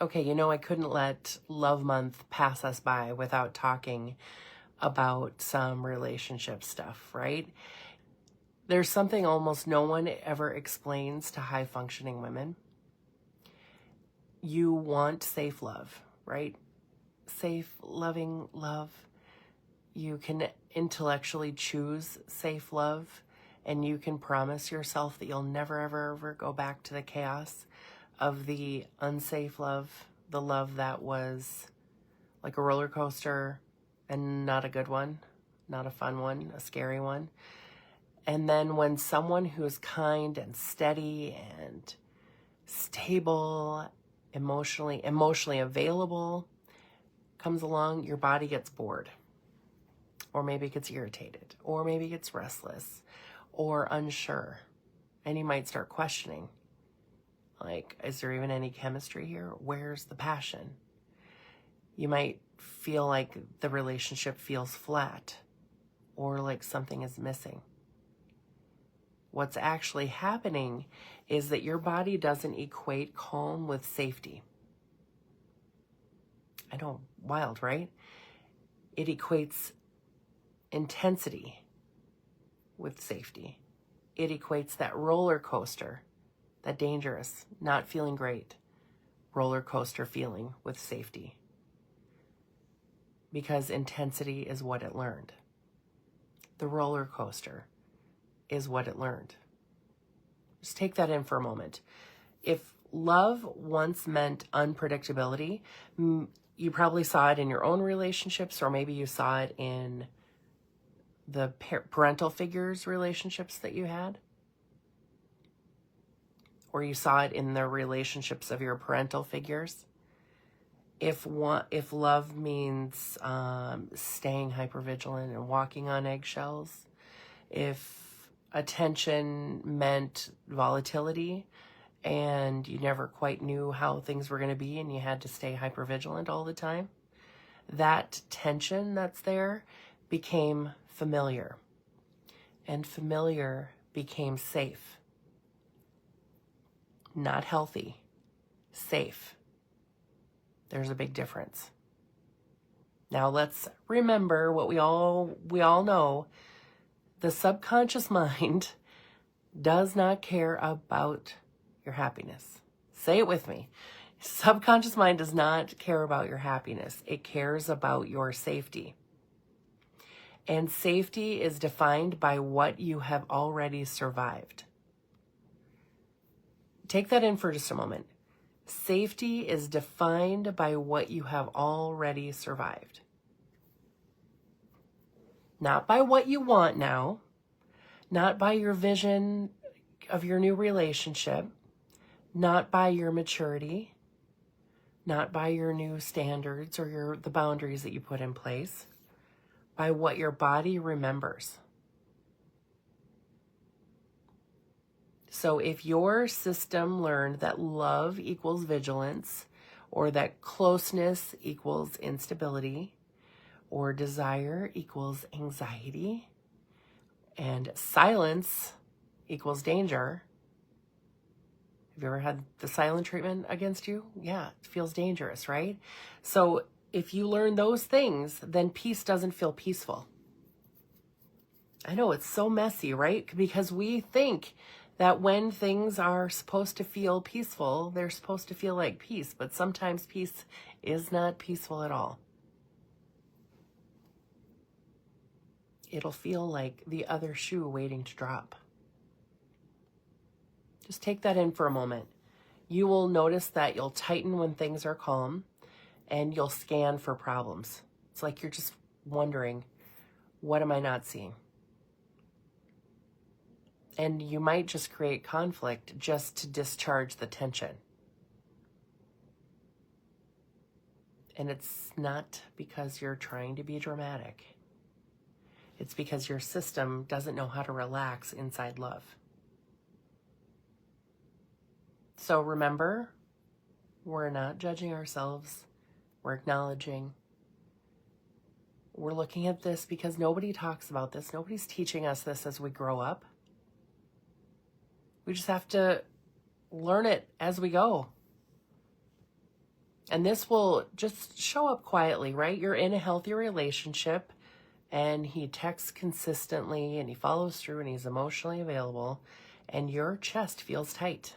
Okay, I couldn't let Love Month pass us by without talking about some relationship stuff, right? There's something almost no one ever explains to high functioning women. You want safe love, right? Safe, loving love. You can intellectually choose safe love, and you can promise yourself that you'll never, ever, ever go back to the chaos of the unsafe love, the love that was like a roller coaster and not a good one, not a fun one, a scary one. And then when someone who's kind and steady and stable, emotionally available comes along, your body gets bored, or maybe it gets irritated, or maybe it gets restless or unsure. And you might start questioning, like, is there even any chemistry here? Where's the passion? You might feel like the relationship feels flat or like something is missing. What's actually happening is that your body doesn't equate calm with safety. I know, wild, right? It equates intensity with safety. It equates that roller coaster, that dangerous, not feeling great roller coaster feeling with safety. Because intensity is what it learned. The roller coaster is what it learned. Just take that in for a moment. If love once meant unpredictability, you probably saw it in your own relationships, or maybe you saw it in the parental figures relationships that you had, or you saw it in the relationships of your parental figures. If love means staying hypervigilant and walking on eggshells, if attention meant volatility and you never quite knew how things were going to be and you had to stay hypervigilant all the time, that tension that's there became familiar, and familiar became safe. Not healthy, safe. There's a big difference. Now let's remember what we all know. The subconscious mind does not care about your happiness. Say it with me. Subconscious mind does not care about your happiness. It cares about your safety. And safety is defined by what you have already survived. Take that in for just a moment. Safety is defined by what you have already survived. Not by what you want now, not by your vision of your new relationship, not by your maturity, not by your new standards or the boundaries that you put in place, by what your body remembers. So if your system learned that love equals vigilance, or that closeness equals instability, or desire equals anxiety, and silence equals danger. Have you ever had the silent treatment against you? Yeah, it feels dangerous, right? So if you learn those things, then peace doesn't feel peaceful. I know, it's so messy, right? Because we think that when things are supposed to feel peaceful, they're supposed to feel like peace, but sometimes peace is not peaceful at all. It'll feel like the other shoe waiting to drop. Just take that in for a moment. You will notice that you'll tighten when things are calm, and you'll scan for problems. It's like you're just wondering, what am I not seeing? And you might just create conflict just to discharge the tension. And it's not because you're trying to be dramatic. It's because your system doesn't know how to relax inside love. So remember, we're not judging ourselves. We're acknowledging. We're looking at this because nobody talks about this. Nobody's teaching us this as we grow up. We just have to learn it as we go. And this will just show up quietly, right? You're in a healthy relationship and he texts consistently and he follows through and he's emotionally available and your chest feels tight.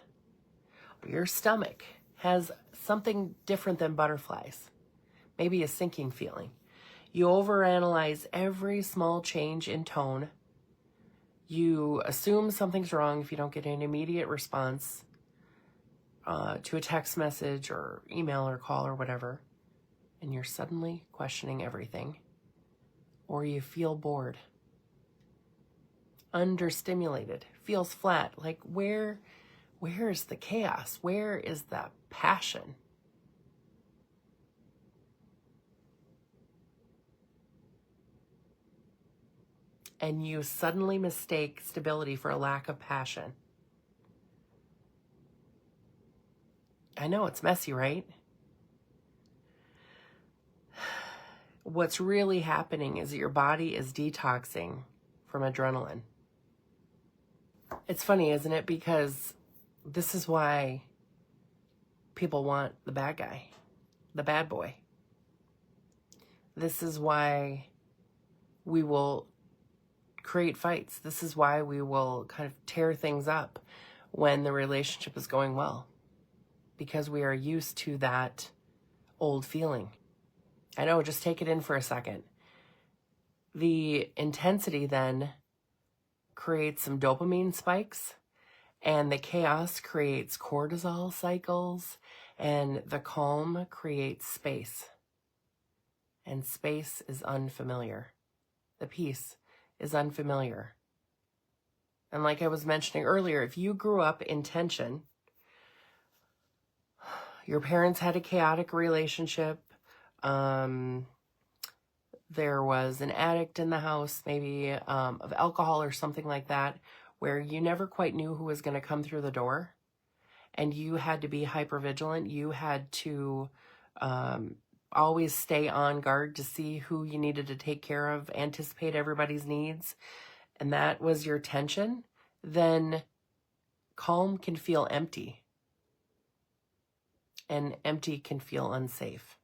Your stomach has something different than butterflies, maybe a sinking feeling. You overanalyze every small change in tone. You assume something's wrong if you don't get an immediate response to a text message or email or call or whatever. And you're suddenly questioning everything. Or you feel bored, understimulated, feels flat. Like where is the chaos? Where is the passion? And you suddenly mistake stability for a lack of passion. I know it's messy, right? What's really happening is that your body is detoxing from adrenaline. It's funny, isn't it? Because this is why people want the bad guy, the bad boy. This is why we will create fights. This is why we will kind of tear things up when the relationship is going well, because we are used to that old feeling. I know, just take it in for a second. The intensity then creates some dopamine spikes, and the chaos creates cortisol cycles, and the calm creates space. And space is unfamiliar. The peace is unfamiliar. And like I was mentioning earlier, if you grew up in tension, your parents had a chaotic relationship, there was an addict in the house, maybe of alcohol or something like that, where you never quite knew who was going to come through the door, and you had to be hypervigilant. You had to always stay on guard to see who you needed to take care of, anticipate everybody's needs, and that was your tension. Then calm can feel empty, and empty can feel unsafe.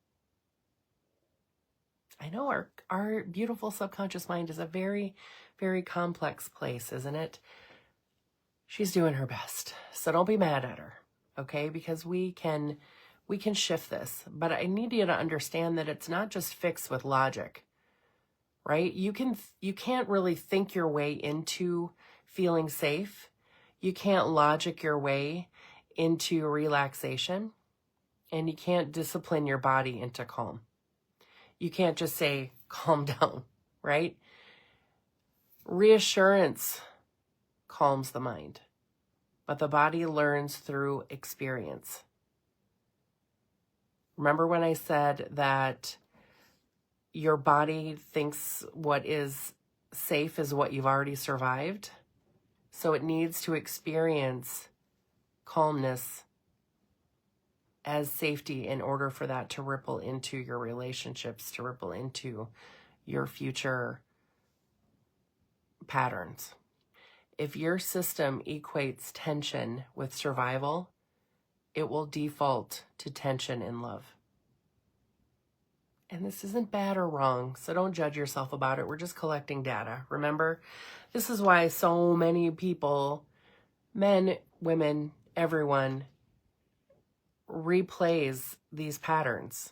I know our beautiful subconscious mind is a very, very complex place, isn't it? She's doing her best, so don't be mad at her, okay? Because we can shift this, but I need you to understand that it's not just fixed with logic, right? You can't really think your way into feeling safe. You can't logic your way into relaxation, and you can't discipline your body into calm. You can't just say, calm down, right? Reassurance calms the mind, but the body learns through experience. Remember when I said that your body thinks what is safe is what you've already survived? So it needs to experience calmness as safety in order for that to ripple into your relationships, to ripple into your future patterns. If your system equates tension with survival, it will default to tension in love. And this isn't bad or wrong, so don't judge yourself about it. We're just collecting data. Remember, this is why so many people, men, women, everyone, replays these patterns.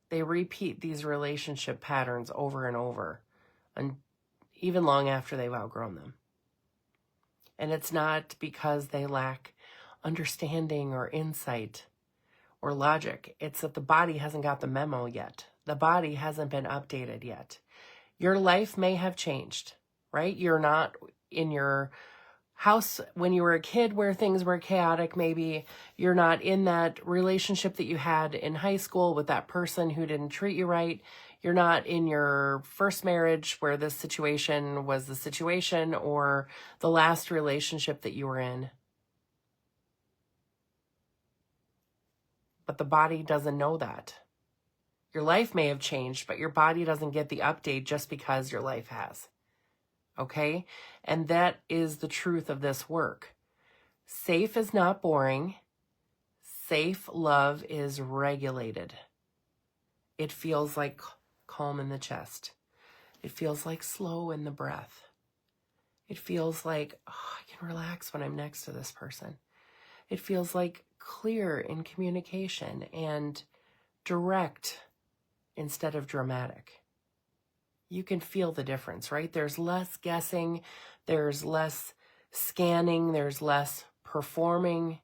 They repeat these relationship patterns over and over, and even long after they've outgrown them. And it's not because they lack understanding or insight or logic. It's that the body hasn't got the memo yet. The body hasn't been updated yet. Your life may have changed, right? You're not in your house when you were a kid where things were chaotic. Maybe you're not in that relationship that you had in high school with that person who didn't treat you right. You're not in your first marriage where this situation was the situation, or the last relationship that you were in. But the body doesn't know that. Your life may have changed, but your body doesn't get the update just because your life has. Okay? And that is the truth of this work. Safe is not boring. safe love is regulated. It feels like calm in the chest. It feels like slow in the breath. It feels like, oh, I can relax when I'm next to this person. It feels like clear in communication and direct instead of dramatic. You can feel the difference, right? There's less guessing. There's less scanning. There's less performing.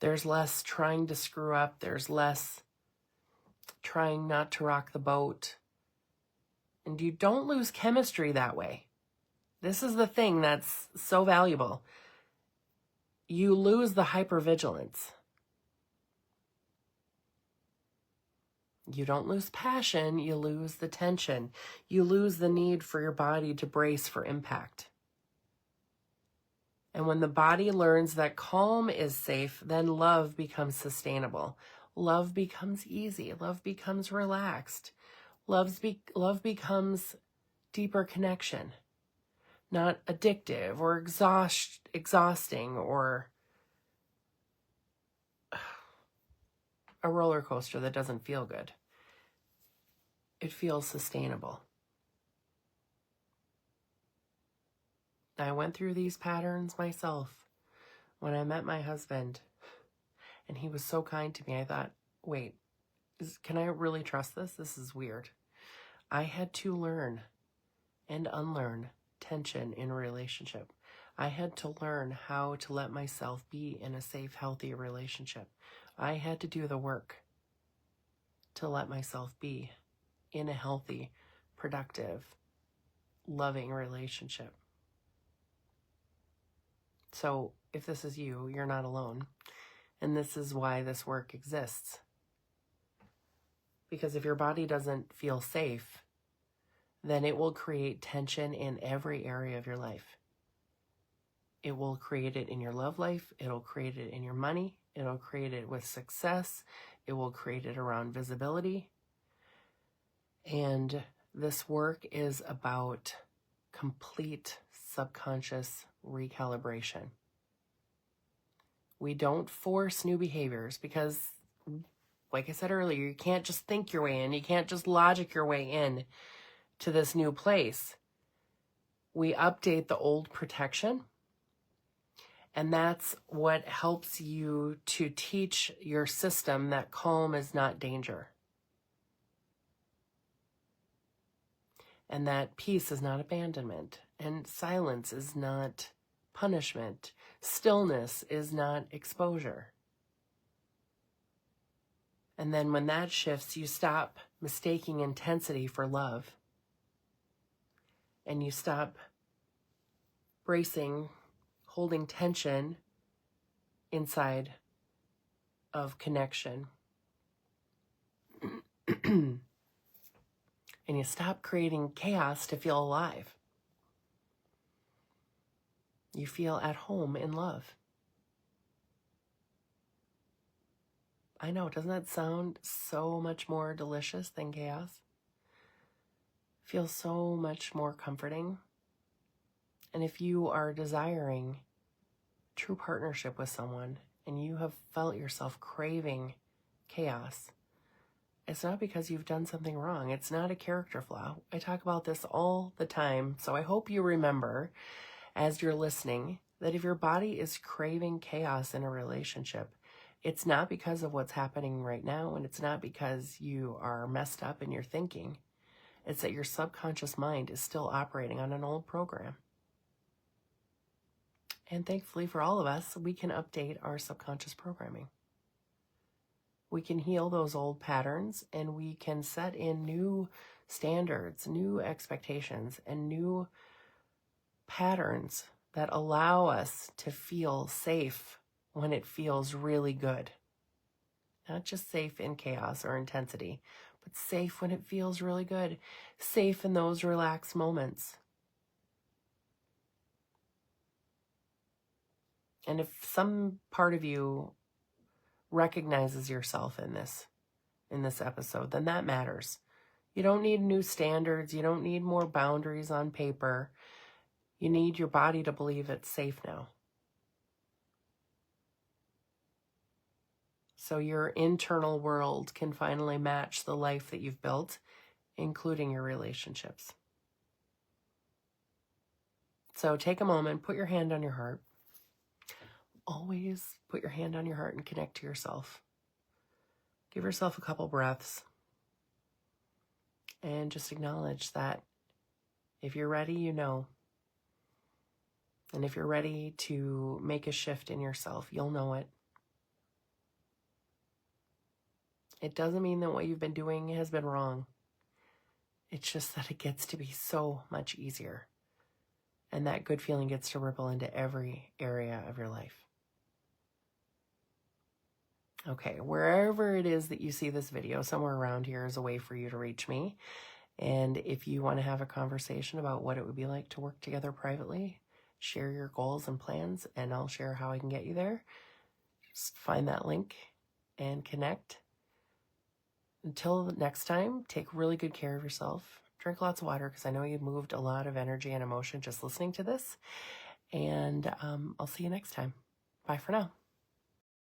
There's less trying to screw up. There's less trying not to rock the boat. And you don't lose chemistry that way. This is the thing that's so valuable. You lose the hypervigilance. You don't lose passion, you lose the tension. You lose the need for your body to brace for impact. And when the body learns that calm is safe, then love becomes sustainable. Love becomes easy. Love becomes relaxed. Love becomes deeper connection, not addictive or exhausting or a roller coaster that doesn't feel good. It feels sustainable. I went through these patterns myself when I met my husband, and he was so kind to me. I thought, wait, can I really trust this? This is weird. I had to learn and unlearn tension in a relationship. I had to learn how to let myself be in a safe, healthy relationship. I had to do the work to let myself be in a healthy, productive, loving relationship. So if this is you, you're not alone. And this is why this work exists. Because if your body doesn't feel safe, then it will create tension in every area of your life. It will create it in your love life. It'll create it in your money. It'll create it with success. It will create it around visibility. And this work is about complete subconscious recalibration. We don't force new behaviors because, like I said earlier, you can't just think your way in. You can't just logic your way in to this new place. We update the old protection, and that's what helps you to teach your system that calm is not danger, and that peace is not abandonment, and silence is not punishment, stillness is not exposure. And then when that shifts, you stop mistaking intensity for love. And you stop bracing, holding tension inside of connection. And you stop creating chaos to feel alive. You feel at home in love. I know, doesn't that sound so much more delicious than chaos? Feels so much more comforting. And if you are desiring true partnership with someone and you have felt yourself craving chaos, it's not because you've done something wrong. It's not a character flaw. I talk about this all the time. So I hope you remember as you're listening that if your body is craving chaos in a relationship, it's not because of what's happening right now, and it's not because you are messed up in your thinking. It's that your subconscious mind is still operating on an old program. And thankfully for all of us, we can update our subconscious programming. We can heal those old patterns, and we can set in new standards, new expectations, and new patterns that allow us to feel safe when it feels really good. Not just safe in chaos or intensity, but safe when it feels really good. Safe in those relaxed moments. And if some part of you recognizes yourself in this episode, then that matters. You don't need new standards. You don't need more boundaries on paper. You need your body to believe it's safe now. so your internal world can finally match the life that you've built, including your relationships. So take a moment, put your hand on your heart. Always put your hand on your heart and connect to yourself. Give yourself a couple breaths and just acknowledge that if you're ready, you know. And if you're ready to make a shift in yourself, you'll know it. It doesn't mean that what you've been doing has been wrong. It's just that it gets to be so much easier. And that good feeling gets to ripple into every area of your life. Okay, wherever it is that you see this video, somewhere around here is a way for you to reach me. And if you want to have a conversation about what it would be like to work together privately, share your goals and plans, and I'll share how I can get you there. Just find that link and connect. Until next time, take really good care of yourself. Drink lots of water, because I know you've moved a lot of energy and emotion just listening to this. And I'll see you next time. Bye for now.